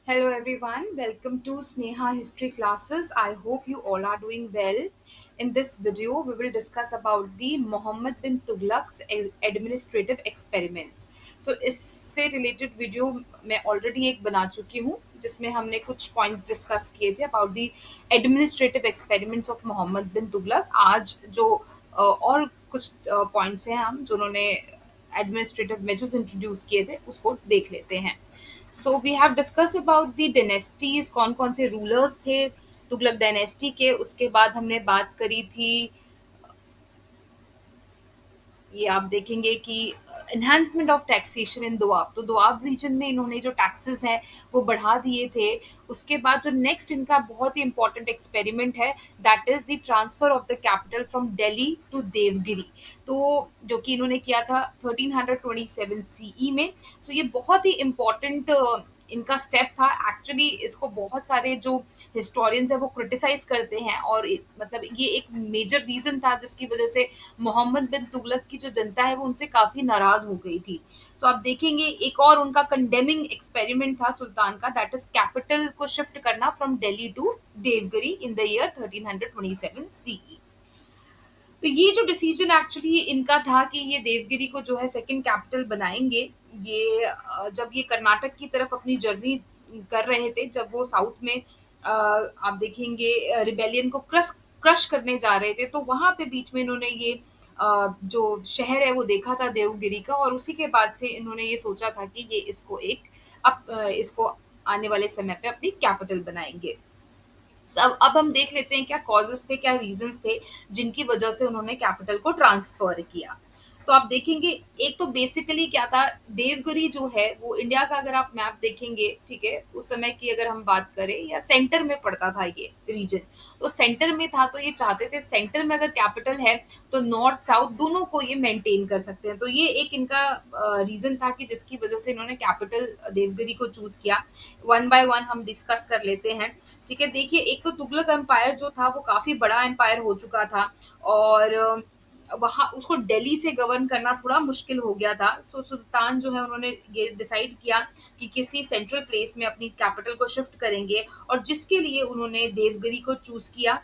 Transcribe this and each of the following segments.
Hello everyone, welcome to Sneha History Classes. I hope you all are doing well. In this video, we will discuss about the Muhammad bin Tughlaq's administrative experiments. So इससे related video मैं already एक बना चुकी हूँ जिसमें हमने कुछ points discuss किए थे about the administrative experiments of Muhammad bin Tughlaq. आज जो और कुछ points हैं हम जिन्होंने एडमिनिस्ट्रेटिव मेजर्स इंट्रोड्यूस किए थे उसको देख लेते हैं. So we have discuss about the dynasties, कौन कौन से रूलर्स थे तुगलक डायनेस्टी के. उसके बाद हमने बात करी थी, ये आप देखेंगे कि enhancement of taxation in Doab. तो दोआब रीजन में इन्होंने जो टैक्सेस हैं वो बढ़ा दिए थे. उसके बाद जो नेक्स्ट इनका बहुत ही इंपॉर्टेंट एक्सपेरिमेंट है, that is the transfer of the capital from Delhi to Devagiri. तो जो कि इन्होंने किया था 1327 सीई में. सो ये बहुत ही इंपॉर्टेंट इनका स्टेप था. एक्चुअली इसको बहुत सारे जो हिस्टोरियंस है वो क्रिटिसाइज करते हैं और मतलब ये एक मेजर रीजन था जिसकी वजह से मोहम्मद बिन तुगलक की जो जनता है वो उनसे काफी नाराज हो गई थी. सो आप देखेंगे एक और उनका कंडेमिंग एक्सपेरिमेंट था सुल्तान का, दैट इज कैपिटल को शिफ्ट करना from Delhi to Devagiri in the year 1327 CE. तो ये जो डिसीजन एक्चुअली इनका था कि ये देवगिरी को जो है सेकंड कैपिटल बनाएंगे. ये जब ये कर्नाटक की तरफ अपनी जर्नी कर रहे थे, जब वो साउथ में आप देखेंगे रिबेलियन को क्रश क्रश करने जा रहे थे, तो वहां पे बीच में इन्होंने ये जो शहर है वो देखा था देवगिरी का, और उसी के बाद से इन्होंने ये सोचा था कि ये इसको एक इसको आने वाले समय पे अपनी कैपिटल बनाएंगे. अब हम देख लेते हैं क्या कॉजेस थे, क्या रीजंस थे जिनकी वजह से उन्होंने कैपिटल को ट्रांसफर किया. तो आप देखेंगे एक तो बेसिकली क्या था, देवगिरी जो है वो इंडिया का अगर आप मैप देखेंगे, ठीक है, उस समय की अगर हम बात करें, या सेंटर में पड़ता था ये रीजन. तो सेंटर में था, तो ये चाहते थे सेंटर में अगर कैपिटल है तो नॉर्थ साउथ दोनों को ये मेंटेन कर सकते हैं. तो ये एक इनका रीजन था कि जिसकी वजह से इन्होंने कैपिटल देवगिरी को चूज किया. वन बाय वन हम डिस्कस कर लेते हैं. ठीक है, देखिए एक तो तुगलक एम्पायर जो था वो काफी बड़ा एम्पायर हो चुका था, और वहाँ उसको दिल्ली से गवर्न करना थोड़ा मुश्किल हो गया था. सो सुल्तान जो है उन्होंने ये डिसाइड किया कि किसी सेंट्रल प्लेस में अपनी कैपिटल को शिफ्ट करेंगे, और जिसके लिए उन्होंने देवगिरी को चूज किया,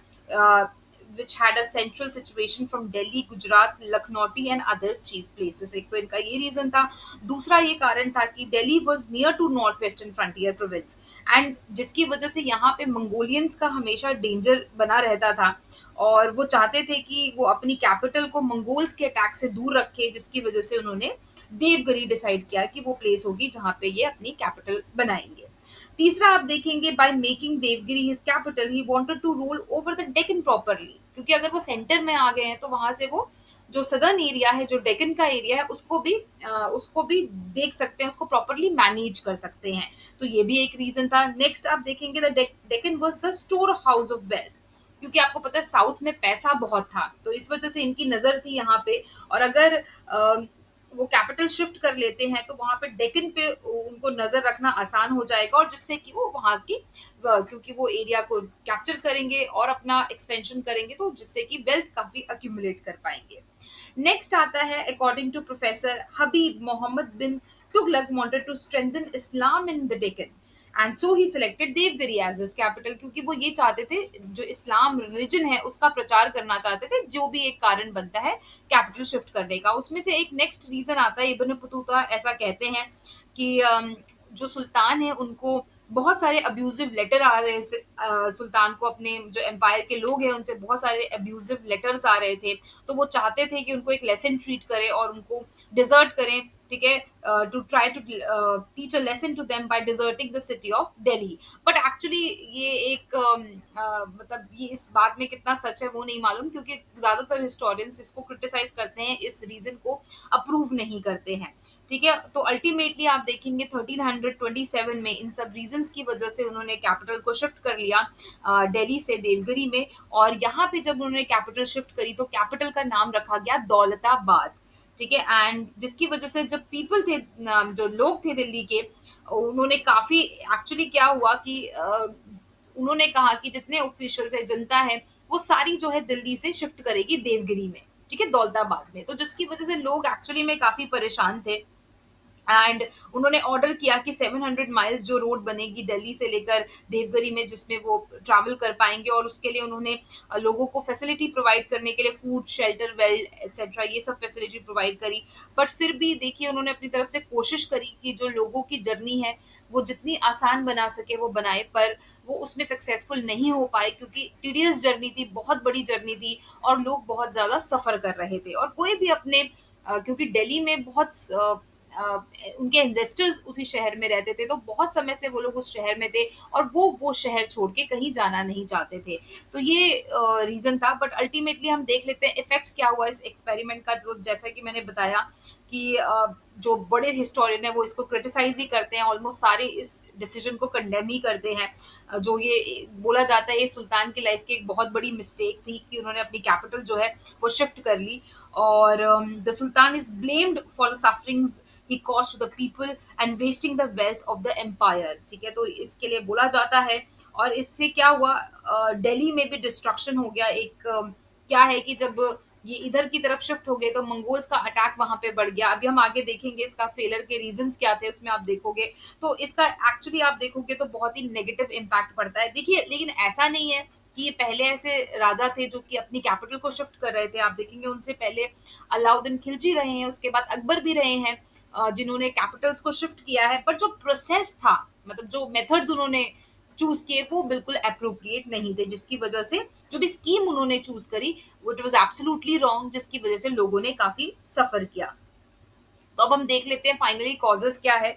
which had a central situation from Delhi, Gujarat, Lucknowty and other chief places. एक तो इनका ये रीजन था. दूसरा ये कारण था कि Delhi was near to north western frontier province, and जिसकी वजह से यहाँ पे मंगोलियंस का हमेशा डेंजर बना रहता था, और वो चाहते थे कि वो अपनी कैपिटल को मंगोल्स के अटैक से दूर रखे, जिसकी वजह से उन्होंने देवगिरी डिसाइड किया कि वो प्लेस होगी जहाँ पे ये अपनी कैपिटल बनाएंगे. तीसरा आप देखेंगे, by making Devagiri his capital he wanted to rule over the Deccan properly. क्योंकि अगर वो सेंटर में आ गए हैं तो वहां से वो जो सदर्न एरिया है, जो डेक्कन का एरिया है, उसको भी देख सकते हैं, उसको प्रॉपरली मैनेज कर सकते हैं. तो ये भी एक रीजन था. नेक्स्ट आप देखेंगे the Deccan was the store house of wealth. क्योंकि आपको पता है साउथ में पैसा बहुत था, तो इस वजह से इनकी नजर थी यहाँ पे. और अगर वो कैपिटल शिफ्ट कर लेते हैं तो वहां पे डेक्कन पे उनको नजर रखना आसान हो जाएगा, और जिससे कि वो वहां की क्योंकि वो एरिया को कैप्चर करेंगे और अपना एक्सपेंशन करेंगे, तो जिससे कि वेल्थ काफी अक्यूमुलेट कर पाएंगे. नेक्स्ट आता है, according to professor Habib, Mohammad bin Tughlaq wanted to strengthen Islam in the Deccan, and so he selected Devagiri as his capital. क्योंकि वो ये चाहते थे, जो इस्लाम रिलीजन है उसका प्रचार करना चाहते थे, जो भी एक कारण बनता है कैपिटल शिफ्ट करने का. उसमें से एक नेक्स्ट रीजन आता है, इब्न बतूता ऐसा कहते हैं कि जो सुल्तान है उनको बहुत सारे अब्यूजिव लेटर आ रहे थे. सुल्तान को अपने जो एम्पायर के लोग हैं उनसे बहुत सारे अब्यूजिव लेटर्स आ रहे थे, तो वो चाहते थे कि उनको एक लेसन ट्रीट करें और उनको डिजर्ट करें. ठीक है, to try to teach a lesson to them by deserting the city of Delhi. But actually ये एक मतलब ये इस बात में कितना सच है वो नहीं मालूम, क्योंकि ज्यादातर हिस्टोरियंस इसको क्रिटिसाइज करते हैं, इस रीजन को अप्रूव नहीं करते हैं. ठीक है, तो अल्टीमेटली आप देखेंगे 1327 में इन सब रीजंस की वजह से उन्होंने कैपिटल को शिफ्ट कर लिया दिल्ली से देवगिरी में. और यहाँ पे जब उन्होंने कैपिटल शिफ्ट करी तो कैपिटल का नाम रखा गया दौलताबाद. ठीक है, एंड जिसकी वजह से जब पीपल थे, जो लोग थे दिल्ली के, उन्होंने काफी एक्चुअली क्या हुआ कि उन्होंने कहा कि जितने ऑफिशियल्स है, जनता है, वो सारी जो है दिल्ली से शिफ्ट करेगी देवगिरी में. ठीक है, दौलताबाद में. तो जिसकी वजह से लोग एक्चुअली में काफी परेशान थे. एंड उन्होंने ऑर्डर किया कि 700 माइल्स जो रोड बनेगी दिल्ली से लेकर देवगिरी में, जिसमें वो ट्रैवल कर पाएंगे, और उसके लिए उन्होंने लोगों को फैसिलिटी प्रोवाइड करने के लिए फूड, शेल्टर, वेल एक्सेट्रा, ये सब फैसिलिटी प्रोवाइड करी। बट फिर भी देखिए उन्होंने अपनी तरफ से कोशिश करी कि जो लोगों की जर्नी है वो जितनी आसान बना सके वो बनाए, पर वो उसमें सक्सेसफुल नहीं हो पाए क्योंकि टीडियस जर्नी थी, बहुत बड़ी जर्नी थी, और लोग बहुत ज़्यादा सफ़र कर रहे थे, और कोई भी अपने क्योंकि दिल्ली में बहुत अ, उनके एंसेस्टर्स उसी शहर में रहते थे, तो बहुत समय से वो लोग उस शहर में थे, और वो शहर छोड़ के कहीं जाना नहीं चाहते थे। तो ये रीज़न था, बट अल्टीमेटली हम देख लेते हैं इफ़ेक्ट्स क्या हुआ इस एक्सपेरिमेंट का। जो जैसा कि मैंने बताया कि जो बड़े हिस्टोरियन हैं वो इसको क्रिटिसाइज़ ही करते हैं, ऑलमोस्ट सारे इस डिसीजन को कंडेम ही करते हैं। जो ये बोला जाता है ये सुल्तान की लाइफ़ की एक बहुत बड़ी मिस्टेक थी कि उन्होंने अपनी कैपिटल जो है वो शिफ्ट कर ली, और the sultan is blamed for the sufferings he caused to the people and wasting the wealth of the empire. ठीक है, तो इसके लिए बोला जाता है। और इससे क्या हुआ, दिल्ली में भी डिस्ट्रक्शन हो गया। एक क्या है कि जब ये इधर की तरफ शिफ्ट हो गए तो मंगोल्स का अटैक वहां पे बढ़ गया। अभी हम आगे देखेंगे इसका फेलर के रीजंस क्या थे, उसमें आप देखोगे। तो इसका एक्चुअली आप देखोगे तो बहुत ही नेगेटिव इम्पैक्ट पड़ता है। देखिए लेकिन ऐसा नहीं है कि ये पहले ऐसे राजा थे जो कि अपनी कैपिटल को शिफ्ट कर रहे थे। आप देखेंगे उनसे पहले अलाउद्दीन खिलजी रहे हैं, उसके बाद अकबर भी रहे हैं, जिन्होंने कैपिटल्स को शिफ्ट किया है। बट जो प्रोसेस था, मतलब जो मेथड्स उन्होंने चूज किए वो बिल्कुल अप्रोप्रिएट नहीं थे, जिसकी वजह से जो भी स्कीम उन्होंने चूज करी वो इट वाज एब्सोल्युटली रॉन्ग, जिसकी वजह से लोगों ने काफी सफर किया। तो अब हम देख लेते हैं फाइनली कॉजेस क्या है।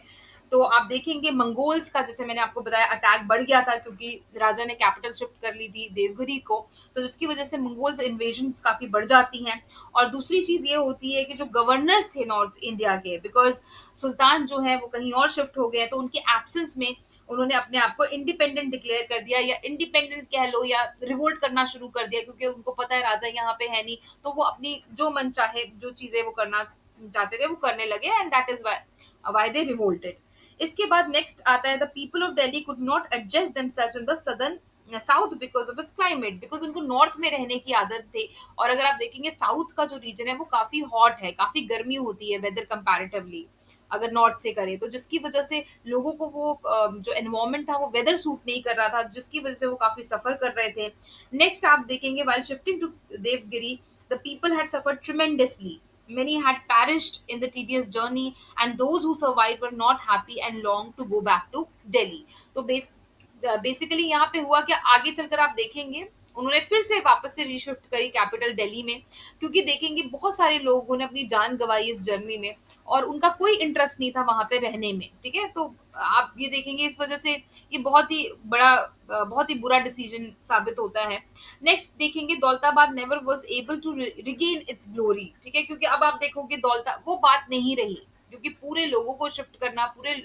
तो आप देखेंगे मंगोल्स का, जैसे मैंने आपको बताया, अटैक बढ़ गया था क्योंकि राजा ने कैपिटल शिफ्ट कर ली थी देवगिरी को, तो जिसकी वजह से मंगोल्स इन्वेजन्स काफी बढ़ जाती हैं। और दूसरी चीज ये होती है कि जो गवर्नर्स थे नॉर्थ इंडिया के, बिकॉज सुल्तान जो है वो कहीं और शिफ्ट हो गए, तो उनके एब्सेंस में उन्होंने अपने आप को इंडिपेंडेंट डिक्लेयर कर दिया, या इंडिपेंडेंट कह लो, या रिवोल्ट करना शुरू कर दिया, क्योंकि उनको पता है राजा यहाँ पे है नहीं, तो वो अपनी जो मन चाहे जो चीजें वो करना चाहते थे वो करने लगे, and that is why they revolted. इसके बाद नेक्स्ट आता है the people of Delhi could not adjust themselves in the southern south because of its climate, because उनको नॉर्थ में रहने की आदत थी। और अगर आप देखेंगे साउथ का जो रीजन है वो काफी हॉट है, काफी गर्मी होती है वेदर कंपैरेटिवली अगर नॉर्थ से करें, तो जिसकी वजह से लोगों को वो जो एनवायरमेंट था वो वेदर सूट नहीं कर रहा था, जिसकी वजह से वो काफी सफर कर रहे थे। नेक्स्ट आप देखेंगे while shifting to Devagiri the people had suffered tremendously. Many had perished in the tedious journey, and those who survived were not happy and longed to go back to Delhi. तो बेसिकली यहाँ पे हुआ कि आगे चलकर आप देखेंगे उन्होंने फिर से वापस से रीशिफ्ट करी कैपिटल दिल्ली में, क्योंकि देखेंगे बहुत सारे लोगों ने अपनी जान गंवाई इस जर्नी में, और उनका कोई इंटरेस्ट नहीं था वहां पे रहने में। ठीक है, तो आप ये देखेंगे इस वजह से ये बहुत ही बड़ा बहुत ही बुरा डिसीजन साबित होता है। नेक्स्ट देखेंगे Daulatabad never was able to regain its glory. ठीक है, क्योंकि अब आप देखोगे दौलता वो बात नहीं रही, क्योंकि पूरे लोगों को शिफ्ट करना, पूरे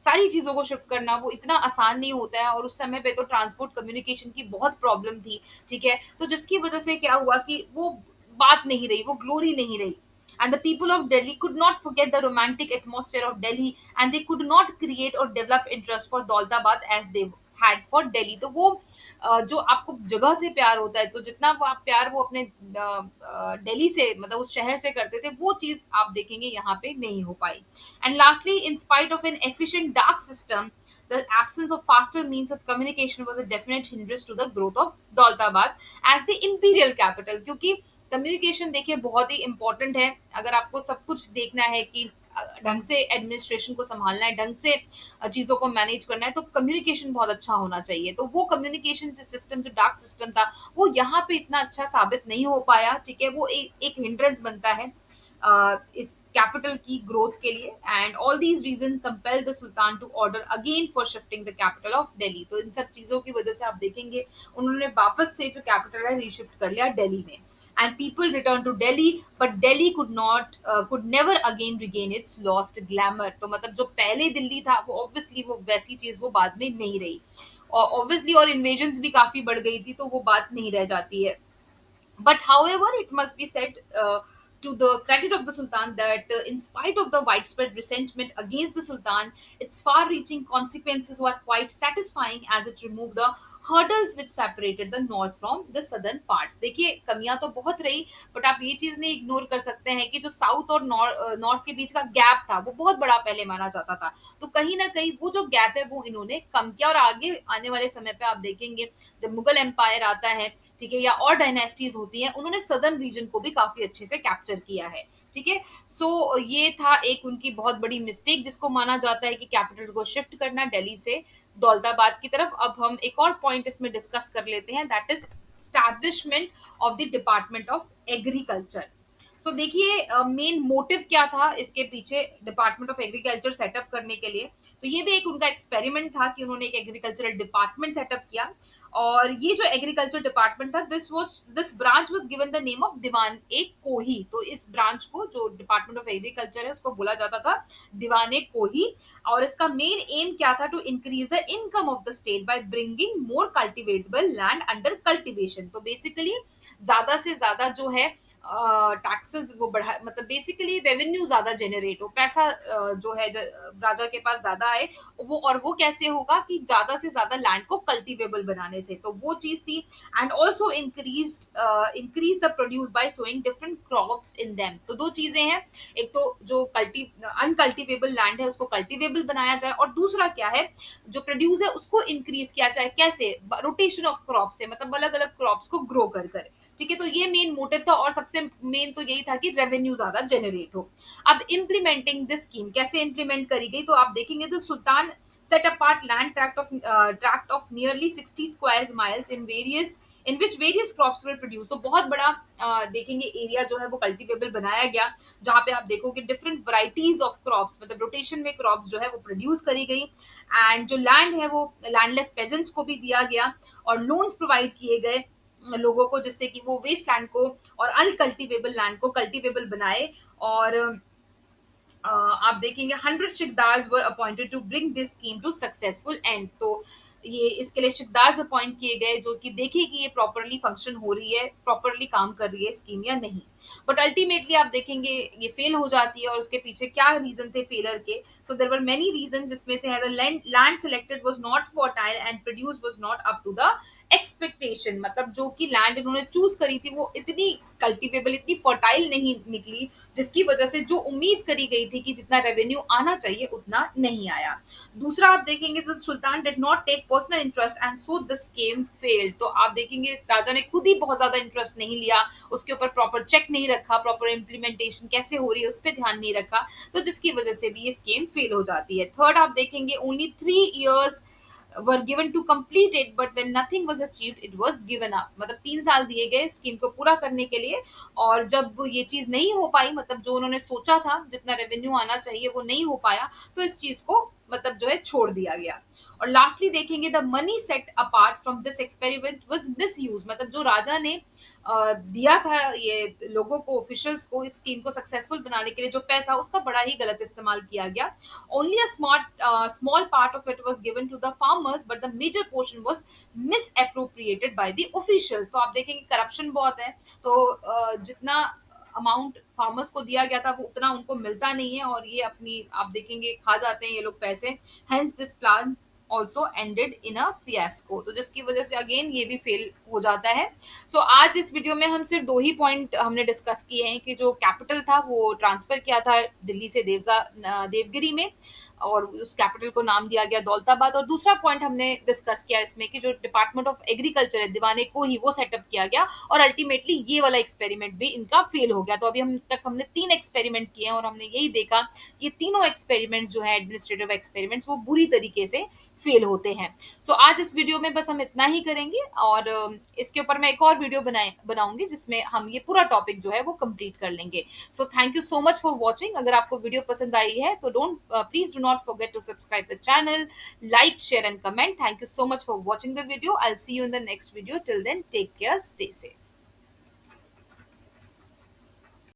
सारी चीज़ों को शिफ्ट करना वो इतना आसान नहीं होता है, और उस समय पे तो ट्रांसपोर्ट कम्युनिकेशन की बहुत प्रॉब्लम थी। ठीक है, तो जिसकी वजह से क्या हुआ कि वो बात नहीं रही, वो ग्लोरी नहीं रही। And the people of Delhi could not forget the romantic atmosphere of Delhi, and they could not create or develop interest for Daulatabad as they had for Delhi. तो वो जो आपको जगह से प्यार होता है, तो जितना वो आप प्यार वो अपने दिल्ली से, मतलब उस शहर से करते थे, वो चीज़ आप देखेंगे यहाँ पे नहीं हो पाई। And lastly, in spite of an efficient dark system, the absence of faster means of communication was a definite hindrance to the growth of Daulatabad as the imperial capital. क्योंकि कम्युनिकेशन देखिए बहुत ही इंपॉर्टेंट है। अगर आपको सब कुछ देखना है कि ढंग से एडमिनिस्ट्रेशन को संभालना है, ढंग से चीज़ों को मैनेज करना है, तो कम्युनिकेशन बहुत अच्छा होना चाहिए। तो वो कम्युनिकेशन सिस्टम जो डार्क सिस्टम था वो यहाँ पे इतना अच्छा साबित नहीं हो पाया। ठीक है, वो एक हिंड्रेंस बनता है इस कैपिटल की ग्रोथ के लिए। And all these reason compel the sultan to order again for shifting the capital of Delhi. तो इन सब चीज़ों की वजह से आप देखेंगे उन्होंने वापस से जो कैपिटल है रीशिफ्ट कर लिया दिल्ली में। And people returned to Delhi, but Delhi could never again regain its lost glamour. तो मतलब जो पहले दिल्ली था वो ऑब्वियसली वो वैसी चीज वो बाद में नहीं रही, और ऑब्वियसली और इन्वेजन्स भी काफी बढ़ गई थी, तो वो बात नहीं रह जाती है। But however, it must be said to the credit of the Sultan that in spite of the widespread resentment against the Sultan, its far reaching consequences were quite satisfying as it removed the hurdles which separated the north from the southern parts. देखिए कमियां तो बहुत रही, but आप ये चीज नहीं ignore कर सकते हैं कि जो साउथ और नॉर्थ के बीच का गैप था वो बहुत बड़ा पहले माना जाता था। तो कहीं ना कहीं वो जो गैप है वो इन्होंने कम किया, और आगे आने वाले समय पे आप देखेंगे जब मुगल एम्पायर आता है, ठीक है, या और डायनेस्टीज होती हैं, उन्होंने सदर्न रीजन को भी काफी अच्छे से कैप्चर किया है। ठीक है, सो ये था एक उनकी बहुत बड़ी मिस्टेक, जिसको माना जाता है कि कैपिटल को शिफ्ट करना दिल्ली से दौलताबाद की तरफ। अब हम एक और पॉइंट इसमें डिस्कस कर लेते हैं, that is establishment of the department of agriculture. So देखिए मेन मोटिव क्या था इसके पीछे डिपार्टमेंट ऑफ एग्रीकल्चर सेटअप करने के लिए। तो ये भी एक उनका एक्सपेरिमेंट था कि उन्होंने एक एग्रीकल्चरल डिपार्टमेंट सेटअप किया, और ये जो एग्रीकल्चर डिपार्टमेंट था, this branch was given the name of Diwan i Kohi. तो इस ब्रांच को, जो डिपार्टमेंट ऑफ एग्रीकल्चर है, उसको बोला जाता था दीवान ए कोही। और इसका मेन एम क्या था, to increase the income of the state by bringing more cultivable land under cultivation. तो बेसिकली ज्यादा से ज्यादा जो है टैक्सेस वो बढ़ा, मतलब बेसिकली रेवेन्यू ज्यादा जनरेट हो, पैसा जो है राजा के पास ज्यादा आए। वो, और वो कैसे होगा कि ज्यादा से ज्यादा लैंड को कल्टीवेबल बनाने से, तो वो चीज थी। And also increase the produce by sowing different crops in them. तो दो चीजें हैं, एक तो जो अनकल्टिवेबल लैंड है उसको कल्टीवेबल बनाया जाए, और दूसरा क्या है, जो प्रोड्यूस है उसको इंक्रीज किया जाए। कैसे? रोटेशन ऑफ क्रॉप से, मतलब अलग अलग क्रॉप्स को ग्रो कर। ठीक है, तो ये मेन मोटिव था, और सबसे मेन तो यही था कि रेवेन्यू ज्यादा जनरेट हो। अब इम्प्लीमेंटिंग दिस स्कीम कैसे इम्प्लीमेंट करी गई, तो आप देखेंगे तो सुल्तान set apart land tract of nearly 60 square miles in which various crops were produced। तो बहुत बड़ा देखेंगे एरिया जो है वो कल्टीवेबल बनाया गया, जहाँ पे आप देखोगे डिफरेंट वैरायटीज ऑफ क्रॉप्स, मतलब रोटेशन में क्रॉप्स जो है वो प्रोड्यूस करी गई। एंड जो लैंड है वो लैंडलेस पेजेंट्स को भी दिया गया, और लोन्स प्रोवाइड किए गए लोगों को, जिससे कि वो वेस्ट लैंड को और अनकल्टिवेबल लैंड को कल्टिवेबल बनाए। और आप देखेंगे 100 shiqdars were appointed to bring this scheme to successful end. तो ये इसके लिए शिकदार्स अपॉइंट किए गए, जो कि देखे कि ये प्रॉपरली फंक्शन हो रही है, प्रॉपरली काम कर रही है स्कीम या नहीं। बट अल्टीमेटली आप देखेंगे ये फेल हो जाती है, और उसके पीछे क्या रीजन थे फेलर के। So there were many reason, जिसमें से है the land selected was not fertile and produce was not up to the expectation. मतलब जो कि लैंड इन्होंने चूज करी थी वो इतनी कल्टिवेबल, इतनी फर्टाइल नहीं निकली, जिसकी वजह से जो उम्मीद करी गई थी कि जितना रेवेन्यू आना चाहिए उतना नहीं आया। दूसरा आप देखेंगे तो sultan did not take personal interest and so the scheme failed. तो आप देखेंगे राजा ने खुद ही बहुत ज्यादा इंटरेस्ट नहीं लिया, उसके ऊपर प्रॉपर चेक नहीं रखा, प्रॉपर इम्प्लीमेंटेशन कैसे हो रही है उस पर ध्यान नहीं रखा, तो जिसकी वजह से भी ये स्कीम फेल हो जाती है। थर्ड आप देखेंगे only 3 years were given to complete it, but when nothing was achieved it was given up। मतलब 3 साल दिए गए स्कीम को पूरा करने के लिए, और जब ये चीज नहीं हो पाई, मतलब जो उन्होंने सोचा था जितना रेवेन्यू आना चाहिए वो नहीं हो पाया, तो इस चीज को मतलब जो है छोड़ दिया गया। और लास्टली देखेंगे the money set apart from this experiment was misuse. मतलब जो राजा ने दिया था ये लोगों को, ऑफिशियल्स को, इस स्कीम को सक्सेसफुल बनाने के लिए जो पैसा, उसका बड़ा ही गलत इस्तेमाल किया गया। Only a small part of it was given to the farmers, but the major portion was misappropriated by the officials. तो आप देखेंगे करप्शन बहुत है, तो जितना अमाउंट फार्मर्स को दिया गया था वो उतना उनको मिलता नहीं है, और ये अपनी आप देखेंगे खा जाते हैं ये लोग पैसे। Hence this plan also ended in a fiasco. तो जिसकी वजह से अगेन ये भी फेल हो जाता है। सो आज इस वीडियो में हम सिर्फ 2 ही पॉइंट हमने डिस्कस किए हैं, कि जो कैपिटल था वो ट्रांसफर किया था दिल्ली से देवगिरी में, और उस कैपिटल को नाम दिया गया दौलताबाद। और दूसरा पॉइंट हमने डिस्कस किया इसमें कि जो डिपार्टमेंट ऑफ एग्रीकल्चर है दीवाने को ही वो सेटअप किया गया, और अल्टीमेटली ये वाला एक्सपेरिमेंट भी इनका फेल हो गया। तो अभी हम तक हमने 3 एक्सपेरिमेंट किए हैं, और हमने यही देखा कि ये तीनों एक्सपेरिमेंट्स जो है एडमिनिस्ट्रेटिव एक्सपेरिमेंट्स वो बुरी तरीके से फेल होते हैं। सो आज इस वीडियो में बस हम इतना ही करेंगे, और इसके ऊपर मैं एक और वीडियो बनाऊंगी जिसमें हम ये पूरा टॉपिक जो है वो कंप्लीट कर लेंगे। So thank you so much for watching. अगर आपको वीडियो पसंद आई है तो please do not forget to subscribe the channel, like, share and comment. Thank you so much for watching the video. I'll see you in the next video. Till then, take care, stay safe.